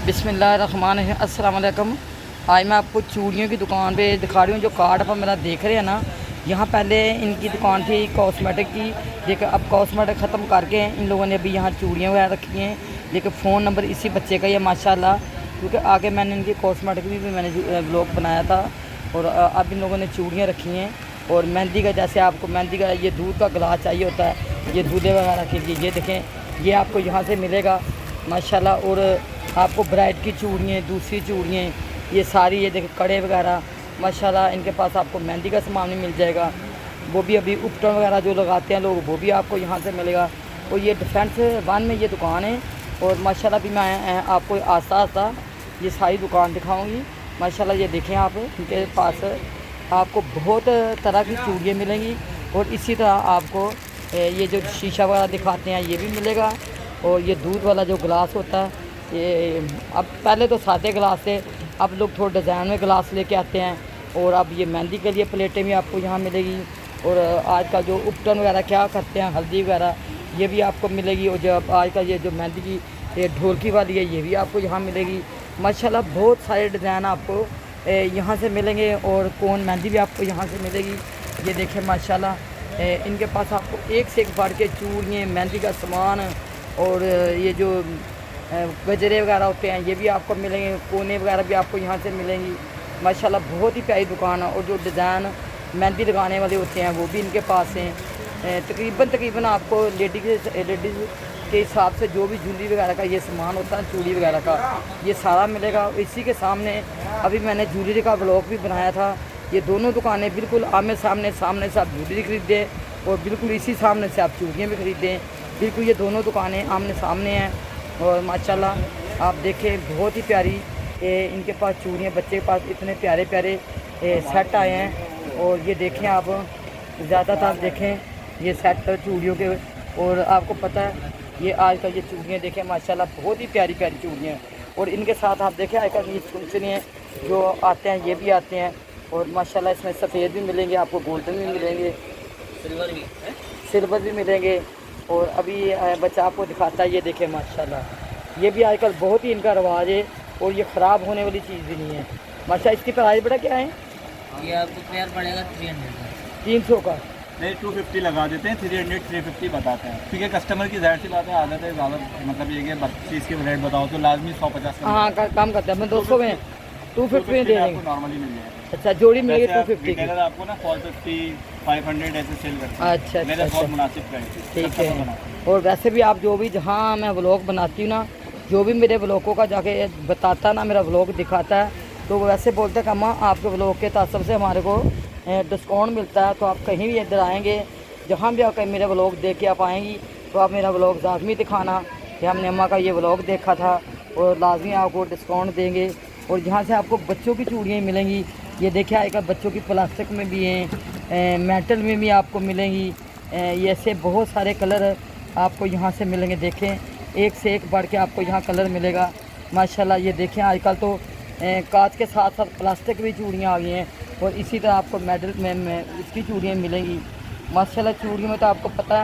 बिस्मिल्लाहिर्रहमानिर्रहीम। अस्सलाम वालेकुम। आज मैं आपको चूड़ियों की दुकान पे दिखा रही हूँ। जो कार्ड पर मेरा देख रहे हैं ना, यहाँ पहले इनकी दुकान थी कॉस्मेटिक की, लेकिन अब कॉस्मेटिक ख़त्म करके इन लोगों ने अभी यहाँ चूड़ियाँ वगैरह रखी हैं। लेकिन फ़ोन नंबर इसी बच्चे का ही है माशाल्लाह, क्योंकि आगे मैंने इनकी कॉस्मेटिक भी मैंने ब्लॉग बनाया था। और अब इन लोगों ने चूड़ियाँ रखी हैं। और मेहंदी का, जैसे आपको मेहंदी का ये दूध का गिलास चाहिए होता है, ये दूल्हे वगैरह के लिए, ये देखें, ये आपको यहाँ से मिलेगा माशाल्लाह। और आपको ब्राइड की चूड़ियाँ, दूसरी चूड़ियाँ, ये सारी, ये देखें कड़े वगैरह माशाल्लाह। इनके पास आपको मेहंदी का सामान भी मिल जाएगा, वो भी अभी उपटन वगैरह जो लगाते हैं लोग, वो भी आपको यहाँ से मिलेगा। और ये डिफेंस 1 में ये दुकान है। और माशाल्लाह भी मैं आपको आस्ता आस्ता ये सारी दुकान दिखाऊंगी माशाल्लाह। ये देखें आप, इनके पास आपको बहुत तरह की चूड़ियाँ मिलेंगी। और इसी तरह आपको ये जो शीशा वगैरह दिखाते हैं ये भी मिलेगा। और ये दूध वाला जो गिलास होता है, ये अब पहले तो सादे गिलास थे, अब लोग थोड़े डिज़ाइन में गिलास लेके आते हैं। और अब ये मेहंदी के लिए प्लेटें भी आपको यहाँ मिलेगी। और आज का जो उपटन वगैरह क्या करते हैं, हल्दी वगैरह, ये भी आपको मिलेगी। और जब आज का ये जो मेहंदी की ये ढोलकी वाली है, ये भी आपको यहाँ मिलेगी माशाल्लाह। बहुत सारे डिज़ाइन आपको यहाँ से मिलेंगे। और कोन मेहंदी भी आपको यहाँ से मिलेगी। ये देखें माशाल्लाह, इनके पास आपको एक से एक बढ़ के चूड़ियाँ, मेहंदी का सामान, और ये जो गजरे वगैरह होते हैं ये भी आपको मिलेंगे। कोने वगैरह भी आपको यहाँ से मिलेंगी माशाल्लाह। बहुत ही प्यारी दुकान है। और जो डिज़ाइन मेहंदी लगाने वाले होते हैं वो भी इनके पास हैं। तकरीबन आपको लेडीज़ के हिसाब से जो भी ज्वेलरी वगैरह का ये सामान होता है, चूड़ी वगैरह का, ये सारा मिलेगा। इसी के सामने अभी मैंने ज्वेलरी का ब्लॉग भी बनाया था। ये दोनों दुकानें बिल्कुल आमने सामने से आप ज्वेलरी खरीदें, और बिल्कुल इसी सामने से आप चूड़ियाँ भी खरीदें। बिल्कुल ये दोनों दुकानें आमने सामने हैं। और माशाल्लाह आप देखें, बहुत ही प्यारी इनके पास चूड़ियाँ, बच्चे के पास इतने प्यारे प्यारे सेट आए हैं। और ये देखें आप, ज़्यादातर देखें ये सेट चूड़ियों के। और आपको पता है ये आज कल ये चूड़ियाँ देखें माशाल्लाह, बहुत ही प्यारी प्यारी चूड़ियाँ। और इनके साथ आप देखें आजकल ये सुनसनियाँ जो आते हैं, ये भी आते हैं। और माशाल्लाह इसमें सफ़ेद भी मिलेंगे आपको, गोल्डन भी मिलेंगे, सिल्वर भी मिलेंगे। और अभी बच्चा आपको दिखाता है, ये देखें माशाल्लाह, ये भी आजकल बहुत ही इनका रवाज है। और ये ख़राब होने वाली चीज़ भी नहीं है माशाल्लाह। इसकी प्राइस बड़ा क्या है? ये आपको पेयर पड़ेगा 300 का। नहीं 250 लगा देते हैं, 300 350 बताते हैं, क्योंकि कस्टमर की जाहिर सी बात है, आदत है ज़्यादा, मतलब ये कि 32 के रेट बताओ तो लाजमी 150 का। हाँ कम करते हैं, मैं 200 में 250 में दे देंगे। नॉर्मली मिल जाएगा। अच्छा, जोड़ी मिलेगी 250 की। आपको ना 450 500 ऐसे सेल करते हैं। अच्छा मेरा अच्छा, बहुत मुनासिब प्राइस, ठीक है। और वैसे भी आप जो भी, जहाँ मैं व्लॉग बनाती हूँ ना, जो भी मेरे व्लॉगों का जाके बताता ना, मेरा व्लॉग दिखाता है, तो वो वैसे बोलते हैं कि अम्मा आपके व्लॉग के तासब से हमारे को डिस्काउंट मिलता है। तो आप कहीं भी इधर आएँगे, जहाँ भी आप मेरा व्लॉग देख के आप आएँगी, तो आप मेरा व्लॉग लाजमी दिखाना कि हमने अम्मा का ये व्लॉग देखा था, और लाजमी आपको डिस्काउंट देंगे। और यहाँ से आपको बच्चों की चूड़ियाँ मिलेंगी। ये देखिए आजकल बच्चों की प्लास्टिक में भी हैं, मेटल में भी आपको मिलेंगी। ये ऐसे बहुत सारे कलर आपको यहाँ से मिलेंगे। देखें, एक से एक बढ़ के आपको यहाँ कलर मिलेगा माशाल्लाह। ये देखें आजकल तो कांच के साथ साथ प्लास्टिक भी चूड़ियाँ आ गई हैं। और इसी तरह आपको मेडल में इसकी चूड़ियाँ मिलेंगी माशाल्लाह। चूड़ियों में तो आपको पता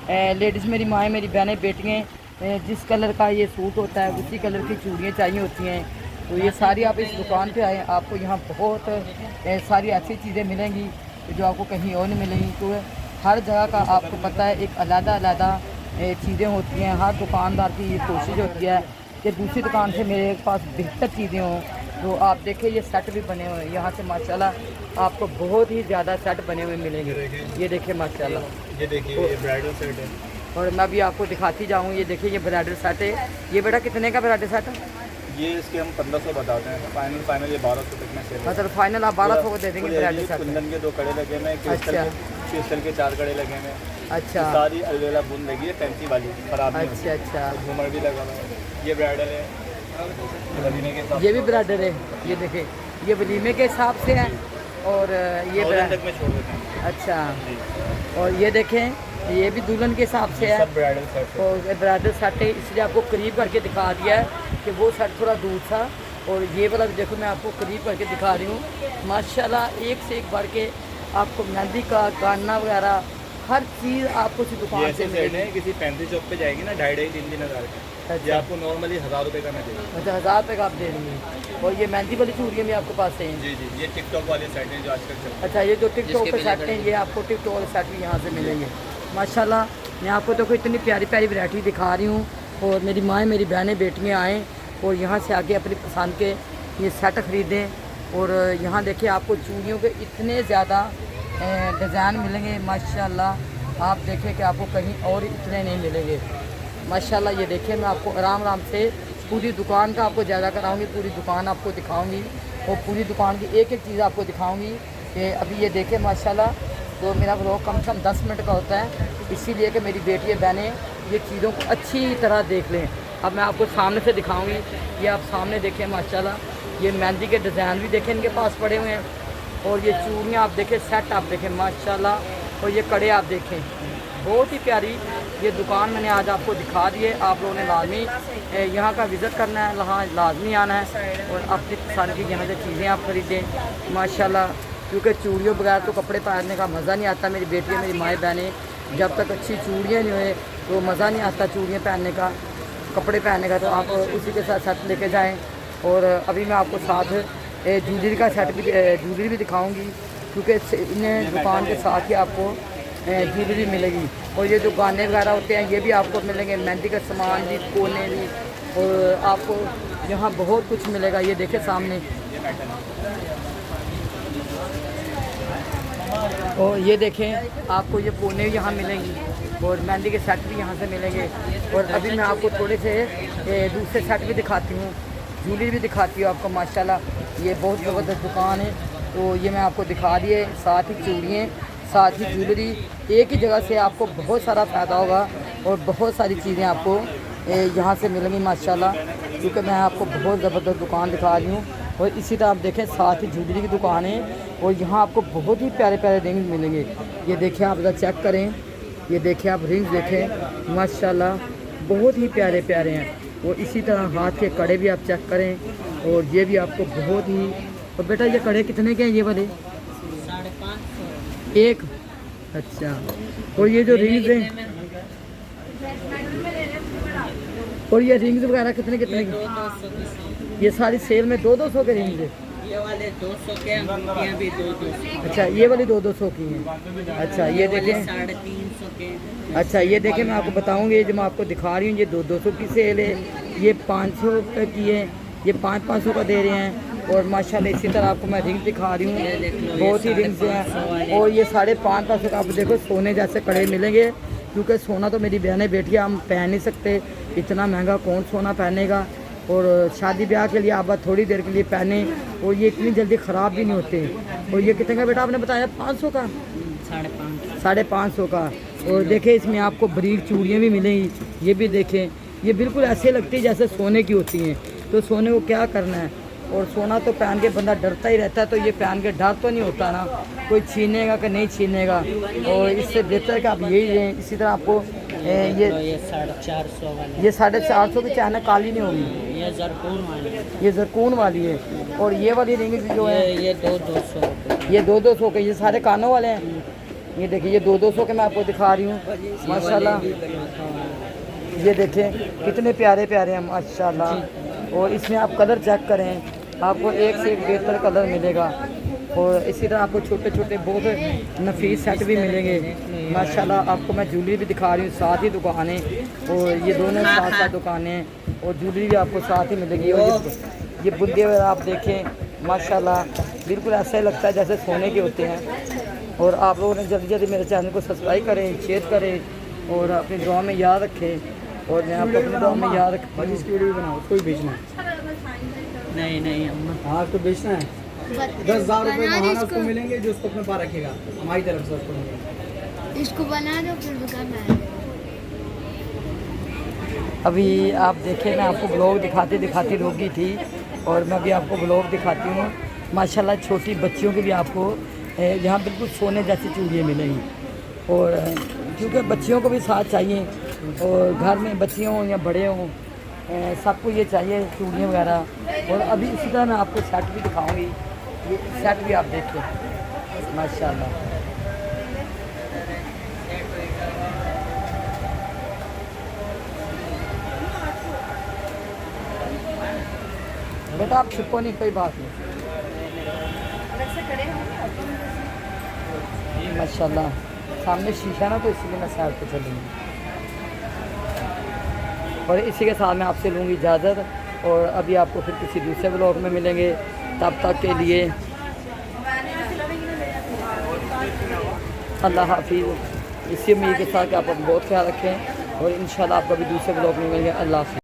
है, लेडीज़ मेरी माएँ, मेरी बहनें, बेटियाँ, जिस कलर का ये सूट होता है उसी कलर की चूड़ियाँ चाहिए होती हैं। तो ये सारी आप इस दुकान पे आए, आपको यहाँ बहुत सारी ऐसी चीज़ें मिलेंगी जो आपको कहीं और नहीं मिलेंगी। तो हर जगह का आपको पता है एक अलग चीज़ें होती हैं। हर दुकानदार की ये कोशिश होती है कि दूसरी दुकान से मेरे पास बेहतर चीज़ें हों। तो आप देखें ये सेट भी बने हुए हैं यहाँ से माशाल्लाह, आपको बहुत ही ज़्यादा सेट बने हुए मिलेंगे। ये देखिए माशाल्लाह, ये देखिए ये ब्राइडल सेट है। और मैं भी आपको दिखाती जाऊँ। ये देखिए ये ब्राइडल सेट है। ये बेटा कितने का ब्राइडल सेट है? ये इसके हम 1500 बताते हैं, फाइनल ये 1200 तक में सेल है। मतलब फाइनल आप 1200 को दे देंगे ब्राइडल सेट। कुंदन के 2 कड़े लगे हुए हैं, क्रिस्टल के 4 कड़े लगे हुए हैं। अच्छा, सारी अलवेला बूंद लगी है, फैंसी वाली, खराब नहीं होती। अच्छा, झूमर भी लगा हुआ है। ये ब्राइडल है, वलीमे के हिसाब ये भी ब्राइडल है। ये देखें, ये वलीमे के हिसाब से है। और ये तक में छोड़ देते हैं। अच्छा, और ये देखें, ये भी दुल्हन के हिसाब से है। सब ब्राइडल सेट है। और ब्राइडल सेट है, इसलिए आपको करीब करके दिखा दिया है कि वो सेट थोड़ा दूर था। और ये वाला भी देखो, मैं आपको करीब करके दिखा रही हूँ माशाल्लाह। एक से एक बढ़ के आपको मेहंदी का, गाना वगैरह, हर चीज़ आपको इस ये दुकान से ऐसे सेट मिलेगी। है किसी फैंसी शॉप पे जाएगी ना 2.5-3 हज़ार का, ये अच्छा आपको नॉर्मली 1000 रुपये का मैं देगा। अच्छा, 1000 रुपये का आप दे रही हैं। और ये मेहंदी वाली चूड़ियाँ भी आपके पास हैं। जी जी, ये टिकटॉक वाले सेट हैं जो आजकल चल रहे हैं। अच्छा, ये जो टिकटॉक जिसके पे बिना सेट हैं, खड़े ये आपको टिकटॉक वाले सेट भी यहाँ से मिलेंगे माशाल्लाह। मैं आपको तो कोई इतनी प्यारी प्यारी वैरायटी दिखा रही हूँ, और मेरी माएँ, मेरी बहनें, बेटियाँ आएँ और यहाँ से आके अपनी पसंद के ये सेट ख़रीदें। और यहाँ देखिए आपको चूड़ियों के इतने ज़्यादा डिज़ाइन मिलेंगे माशाल्लाह। आप देखें कि आपको कहीं और इतने नहीं मिलेंगे माशाल्लाह। ये देखिए, मैं आपको आराम आराम से पूरी दुकान का आपको जायज़ा कराऊंगी, पूरी दुकान आपको दिखाऊंगी और पूरी दुकान की एक एक चीज़ आपको दिखाऊंगी। कि अभी ये देखें माशाल्लाह, तो मेरा व्लॉग कम से कम 10 मिनट का होता है, इसीलिए कि मेरी बेटी बहनें ये चीज़ों को अच्छी तरह देख लें। अब मैं आपको सामने से दिखाऊंगी, ये आप सामने देखें माशाल्लाह। ये मेहंदी के डिज़ाइन भी देखें इनके पास पड़े हुए हैं, और ये चूड़ियाँ आप देखें, सेट आप देखें माशाल्लाह, और ये कड़े आप देखें, बहुत ही प्यारी ये दुकान मैंने आज आपको दिखा दी है। आप लोगों ने लाजमी यहाँ का विज़िट करना है, यहाँ लाजमी आना है और अपनी पसंद की यहाँ से चीज़ें आप ख़रीदें माशाल्लाह। क्योंकि चूड़ियों बगैर तो कपड़े पहनने का मज़ा नहीं आता। मेरी बेटियाँ, मेरी माएँ बहनें, जब तक अच्छी चूड़ियाँ नहीं हुए तो मज़ा नहीं आता चूड़ियाँ पहनने का, कपड़े पहनने का। तो आप उसी के साथ सेट लेके जाएँ। और अभी मैं आपको साथ ज्वेलरी का सेट भी, ज्वेलरी भी दिखाऊँगी, क्योंकि इन दुकान के साथ ही आपको ज्वेलरी मिलेगी। और ये जो गाने वगैरह होते हैं ये भी आपको मिलेंगे, मेहंदी का सामान भी, कोने भी, और आपको यहाँ बहुत कुछ मिलेगा। ये देखें सामने, और ये देखें आपको ये कोने भी यहाँ मिलेंगी, और मेहंदी के सेट भी यहाँ से मिलेंगे। और अभी मैं आपको थोड़े से दूसरे सेट भी दिखाती हूँ, ज्वेलरी भी दिखाती हूँ आपको माशाल्लाह। ये बहुत ज़बरदस्त दुकान है, तो ये मैं आपको दिखा दिए, साथ ही चूड़ियाँ, साथ ही ज्वेलरी, एक ही जगह से आपको बहुत सारा फ़ायदा होगा और बहुत सारी चीज़ें आपको यहाँ से मिलेंगी माशाल्लाह। क्योंकि मैं आपको बहुत ज़बरदस्त दुकान दिखा रही हूँ। और इसी तरह आप देखें, साथ ही ज्वेलरी की दुकान है, और यहाँ आपको बहुत ही प्यारे प्यारे रिंग्स मिलेंगे। ये देखें, आप इधर चेक करें, ये देखें आप रिंग्स देखें माशाल्लाह, बहुत ही प्यारे प्यारे हैं। और इसी तरह हाथ के कड़े भी आप चेक करें, और ये भी आपको बहुत ही। और बेटा ये कड़े कितने के हैं ये वाले? 550 एक। अच्छा, और ये जो रिंग्स हैं, और ये रिंग्स वगैरह कितने कितने की? ये सारी सेल में 200-200 के रिंग्स है। ये वाले 200 के, अंगूठियाँ भी 200। अच्छा, ये वाली 200 की हैं। अच्छा, ये देखें, 350 के। अच्छा ये देखें, मैं आपको बताऊंगी, ये जो मैं आपको दिखा रही हूँ ये 200 की सेल है, ये 500 की है, ये 500 का दे रहे हैं। और माशाल्लाह इसी तरह आपको मैं रिंग दिखा रही हूँ, बहुत ही रिंग्स हैं। और ये 550 का आप देखो, सोने जैसे कड़े मिलेंगे। क्योंकि सोना तो मेरी बहनें बेटियाँ हम पहन नहीं सकते, इतना महंगा कौन सोना पहनेगा। और शादी ब्याह के लिए आप बस थोड़ी देर के लिए पहने, और ये इतनी जल्दी ख़राब भी नहीं होते। और ये कितने का बेटा आपने बताया? 500 का, 550 का। और देखें, इसमें आपको बरीक चूड़ियाँ भी मिलेंगी, ये भी देखें, ये बिल्कुल ऐसे लगती है जैसे सोने की होती हैं। तो सोने को क्या करना है, और सोना तो पहन के बंदा डरता ही रहता है, तो ये पहन के डर तो नहीं होता ना, कोई छीनेगा कि नहीं छीनेगा। और इससे बेहतर है कि आप यही लें। इसी तरह आपको ये 450 वाले, ये 450 की चाइना काली नहीं होगी, ये जरकून वाले, ये जरकून वाली है। और ये वाली रिंग जो है ये 200 रुपये। ये 200 के, ये सारे कानों वाले हैं। ये देखिए, ये 200 के मैं आपको दिखा रही हूँ माशाल्लाह। ये देखें कितने प्यारे प्यारे हैं माशाल्लाह। और इसमें आप कलर चेक करें, आपको एक से एक बेहतर कलर मिलेगा। और इसी तरह आपको छोटे छोटे बहुत नफीस सेट भी मिलेंगे माशाल्लाह। आपको मैं ज्वेलरी भी दिखा रही हूँ, साथ ही दुकानें, और ये दोनों साथ साथ दुकानें, और ज्वेलरी भी आपको साथ ही मिलेगी। और ये बुद्दे वगैरह आप देखें माशाल्लाह, बिल्कुल ऐसा ही लगता है जैसे सोने के होते हैं। और आप लोगों ने जल्दी जल्दी मेरे चैनल को सब्सक्राइब करें, शेयर करें, और अपनी दुआ में याद रखें। और मैं आपको अपनी दुआ में याद रखूँ। इसकी वीडियो बनाओ, उसको भी बेचना है। नहीं अम्मा, हाँ, तो बेचना है। 10,000 रुपये महाना उसको मिलेंगे जो उसको अपने पास रखेगा, हमारी तरफ से उसको मिलेंगे। इसको बना दो, फिर करना है। अभी आप देखें, मैं आपको ब्लॉग दिखाते दिखाते रोकी थी, और मैं अभी आपको ब्लॉग दिखाती हूँ माशाल्लाह। छोटी बच्चियों की भी आपको यहाँ बिल्कुल सोने जैसी चूड़ियाँ मिलेंगी। और क्योंकि बच्चियों को भी साथ चाहिए, और घर में बच्चियों हों या बड़े हों, सबको ये चाहिए चूड़ियाँ वगैरह। और अभी इसी तरह मैं आपको सेट भी दिखाऊंगी, ये सेट भी आप देखें माशाल्लाह। बेटा आप छुपो नहीं, कोई बात नहीं। माशाल्लाह सामने शीशा ना, तो इसलिए मैं साइड पे चलूँगी। और इसी के साथ मैं आपसे लूँगी इजाज़त, और अभी आपको फिर किसी दूसरे ब्लॉग में मिलेंगे। तब तक के लिए अल्लाह हाफिज़। इसी उम्मीद के साथ कि आप अपना बहुत ख्याल रखें, और इंशाल्लाह आपका भी दूसरे ब्लॉग में मिलेंगे। अल्लाह हाफिज़।